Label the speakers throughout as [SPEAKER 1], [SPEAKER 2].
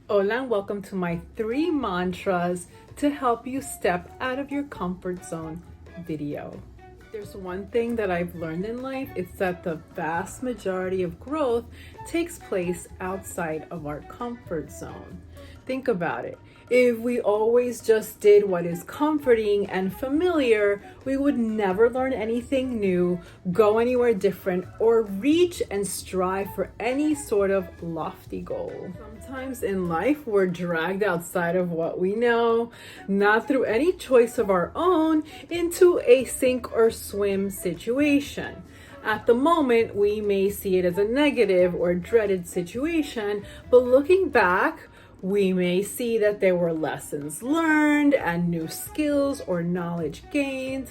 [SPEAKER 1] Hola and welcome to my 3 mantras to help you step out of your comfort zone video. There's one thing that I've learned in life, it's that the vast majority of growth takes place outside of our comfort zone. Think about it. If we always just did what is comforting and familiar, we would never learn anything new, go anywhere different, or reach and strive for any sort of lofty goal. Sometimes in life, we're dragged outside of what we know, not through any choice of our own, into a sink or swim situation. At the moment, we may see it as a negative or dreaded situation, but looking back, we may see that there were lessons learned and new skills or knowledge gained.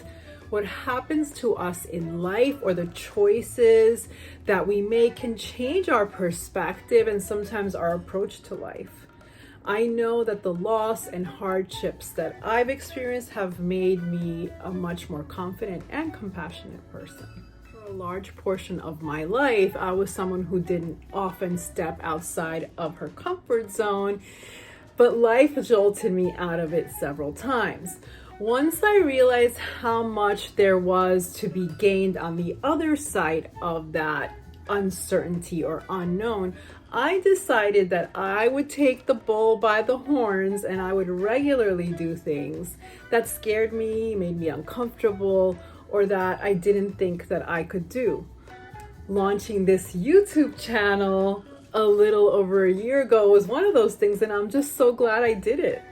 [SPEAKER 1] What happens to us in life or the choices that we make can change our perspective and sometimes our approach to life. I know that the loss and hardships that I've experienced have made me a much more confident and compassionate person. For a large portion of my life, I was someone who didn't often step outside of her comfort zone, but life jolted me out of it several times. Once I realized how much there was to be gained on the other side of that uncertainty or unknown, I decided that I would take the bull by the horns and I would regularly do things that scared me, made me uncomfortable, or that I didn't think that I could do. Launching this YouTube channel a little over a year ago was one of those things, and I'm just so glad I did it.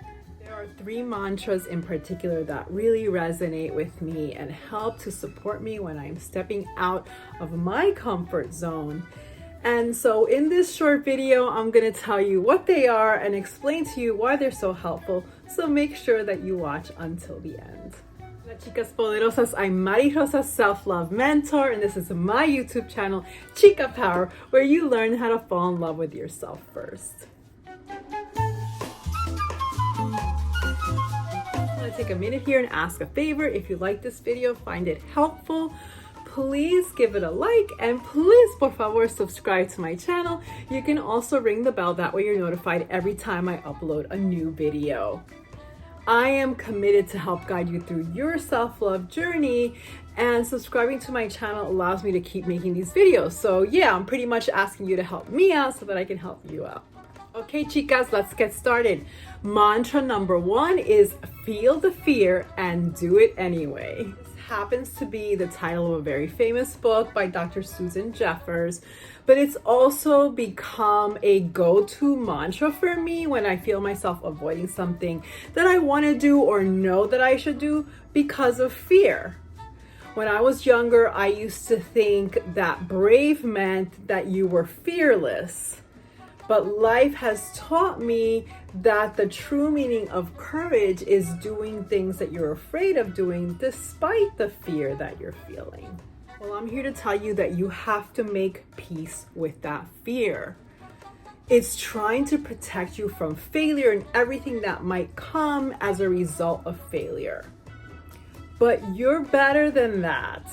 [SPEAKER 1] There are 3 mantras in particular that really resonate with me and help to support me when I'm stepping out of my comfort zone. And so in this short video, I'm going to tell you what they are and explain to you why they're so helpful. So make sure that you watch until the end. Hola chicas poderosas, I'm Mari Rosa's self-love mentor, and this is my YouTube channel, Chica Power, where you learn how to fall in love with yourself first. I'm going to take a minute here and ask a favor. If you like this video, find it helpful, please give it a like, and please, por favor, subscribe to my channel. You can also ring the bell, that way you're notified every time I upload a new video. I am committed to help guide you through your self-love journey, and subscribing to my channel allows me to keep making these videos. So yeah, I'm pretty much asking you to help me out so that I can help you out. Okay, chicas, let's get started. Mantra number 1 is feel the fear and do it anyway. This happens to be the title of a very famous book by Dr. Susan Jeffers, but it's also become a go-to mantra for me when I feel myself avoiding something that I want to do or know that I should do because of fear. When I was younger, I used to think that brave meant that you were fearless. But life has taught me that the true meaning of courage is doing things that you're afraid of doing despite the fear that you're feeling. Well, I'm here to tell you that you have to make peace with that fear. It's trying to protect you from failure and everything that might come as a result of failure. But you're better than that,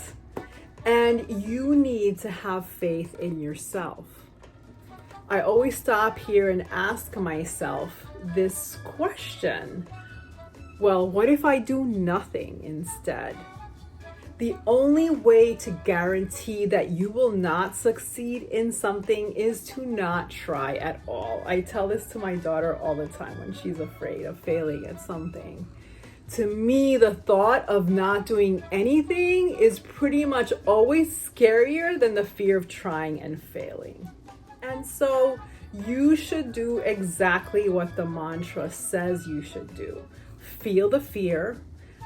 [SPEAKER 1] and you need to have faith in yourself. I always stop here and ask myself this question. Well, what if I do nothing instead? The only way to guarantee that you will not succeed in something is to not try at all. I tell this to my daughter all the time when she's afraid of failing at something. To me, the thought of not doing anything is pretty much always scarier than the fear of trying and failing. And so you should do exactly what the mantra says you should do. Feel the fear,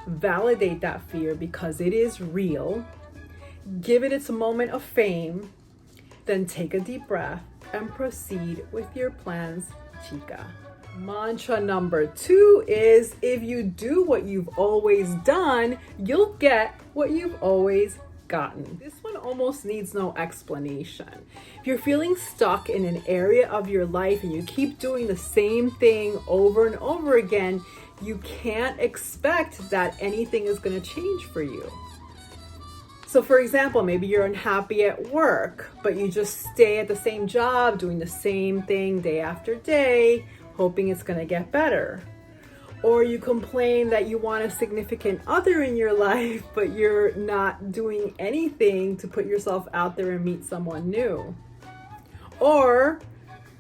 [SPEAKER 1] validate that fear because it is real, give it its moment of fame, then take a deep breath and proceed with your plans, chica. Mantra number 2 is if you do what you've always done, you'll get what you've always gotten. This one almost needs no explanation. If you're feeling stuck in an area of your life and you keep doing the same thing over and over again, you can't expect that anything is going to change for you. So for example, maybe you're unhappy at work, but you just stay at the same job, doing the same thing day after day. hoping it's going to get better. Or you complain that you want a significant other in your life, but you're not doing anything to put yourself out there and meet someone new. Or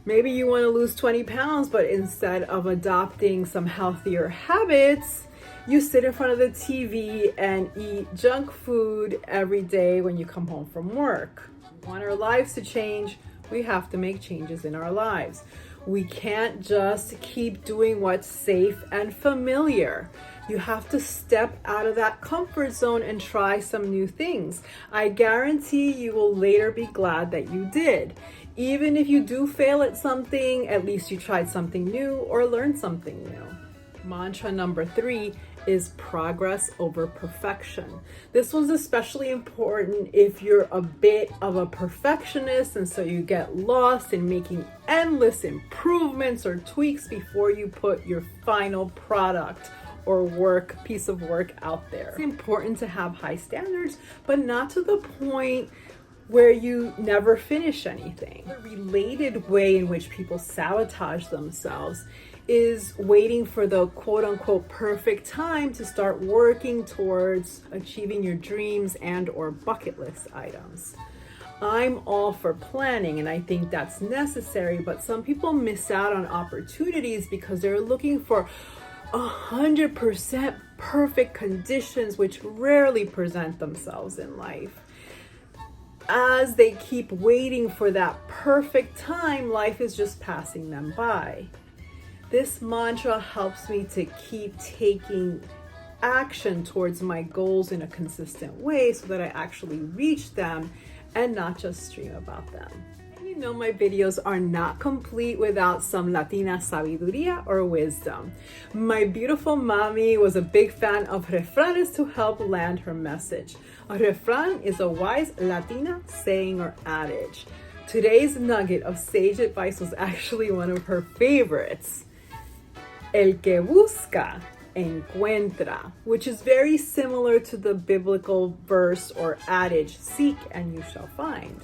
[SPEAKER 1] maybe you want to lose 20 pounds, but instead of adopting some healthier habits, you sit in front of the TV and eat junk food every day when you come home from work. We want our lives to change, we have to make changes in our lives. We can't just keep doing what's safe and familiar. You have to step out of that comfort zone and try some new things. I guarantee you will later be glad that you did. Even if you do fail at something, at least you tried something new or learned something new. Mantra number 3 is progress over perfection. This one's especially important if you're a bit of a perfectionist and so you get lost in making endless improvements or tweaks before you put your final product or piece of work out there. It's important to have high standards, but not to the point where you never finish anything. The related way in which people sabotage themselves is waiting for the quote-unquote perfect time to start working towards achieving your dreams and or bucket list items. I'm all for planning and I think that's necessary, but some people miss out on opportunities because they're looking for 100% perfect conditions which rarely present themselves in life. As they keep waiting for that perfect time, life is just passing them by. This mantra helps me to keep taking action towards my goals in a consistent way so that I actually reach them and not just stream about them. You know my videos are not complete without some Latina sabiduría or wisdom. My beautiful mommy was a big fan of refranes to help land her message. A refrán is a wise Latina saying or adage. Today's nugget of sage advice was actually one of her favorites. El que busca, encuentra, which is very similar to the biblical verse or adage, seek and you shall find.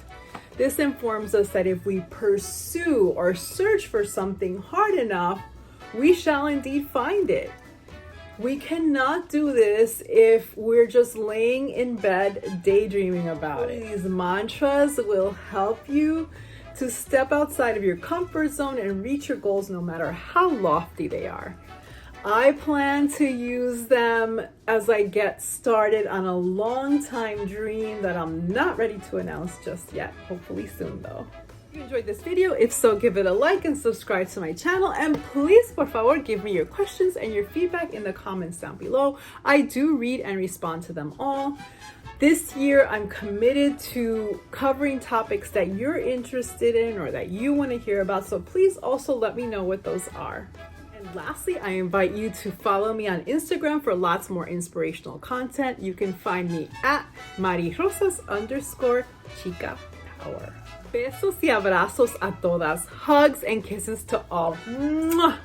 [SPEAKER 1] This informs us that if we pursue or search for something hard enough, we shall indeed find it. We cannot do this if we're just laying in bed daydreaming about it. These mantras will help you to step outside of your comfort zone and reach your goals no matter how lofty they are. I plan to use them as I get started on a long time dream that I'm not ready to announce just yet. Hopefully soon though. If you enjoyed this video, if so, give it a like and subscribe to my channel. And please, por favor, give me your questions and your feedback in the comments down below. I do read and respond to them all. This year, I'm committed to covering topics that you're interested in or that you want to hear about. So please also let me know what those are. And lastly, I invite you to follow me on Instagram for lots more inspirational content. You can find me at marirosas_chica power. Besos y abrazos a todas. Hugs and kisses to all. Mwah!